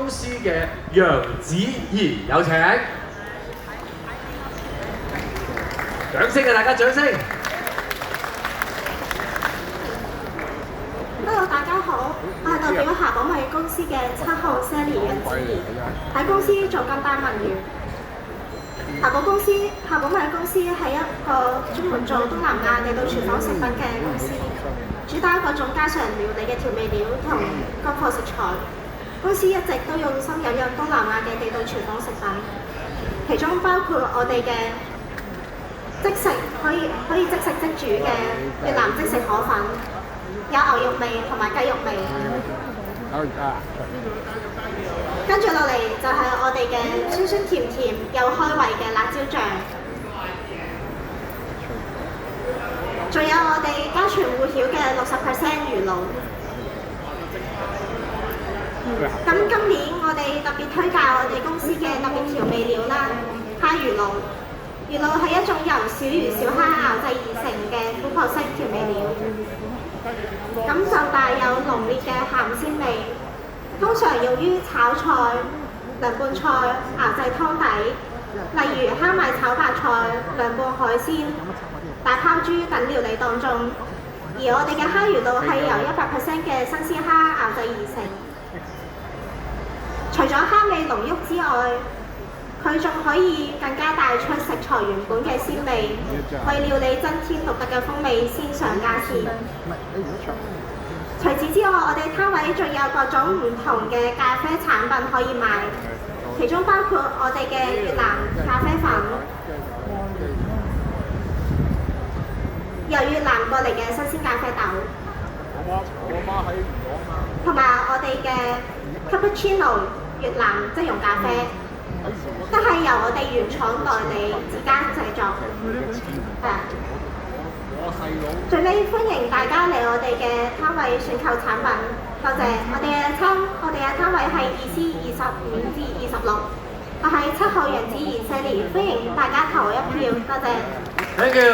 公司嘅楊子怡，有請。掌聲啊！大家掌聲。Hello， 大家好，我係代表夏寶米公司嘅7號 Sally 楊子怡，喺公司做金單文員。夏寶米公司係一個專門做東南亞地道廚房食品嘅公司，主打各種家常料理嘅調味料同乾貨食材。公司一直都用心引入東南亞嘅地道廚房食品，其中包括我哋嘅即食可以即食即煮嘅越南即食河粉，有牛肉味同埋雞肉味。跟住落嚟就係我哋嘅酸酸甜甜又開胃嘅辣椒醬，仲有我哋家傳戶曉嘅60% 魚露。咁今年我哋特別推介我哋公司嘅特別調味料啦，蝦魚露。魚露係一種由小魚小蝦熬製而成嘅琥珀色調味料，咁就帶有濃烈嘅鹹鮮味，通常用於炒菜、涼拌菜、熬製湯底，例如蝦米炒白菜、涼拌海鮮、大泡豬等料理當中。而我哋嘅蝦魚露係由100% 嘅新鮮蝦熬製而成，除咗蝦味濃郁之外，佢仲可以更加帶出食材原本嘅鮮味，為料理增添獨特嘅風味，鮮上加鮮。除此之外，我哋攤位仲有各種唔同嘅咖啡產品可以賣，其中包括我哋嘅越南咖啡粉，由越南過嚟嘅新鮮咖啡豆，同埋我哋嘅 Cappuccino 越南即溶咖啡。都係由我哋原廠代理自家製作，最尾歡迎大家嚟我哋嘅攤位選購產品，多謝。我哋嘅攤位係2C25至26，我係7號楊子怡 Sally，歡迎大家投一票，多謝。Thank you。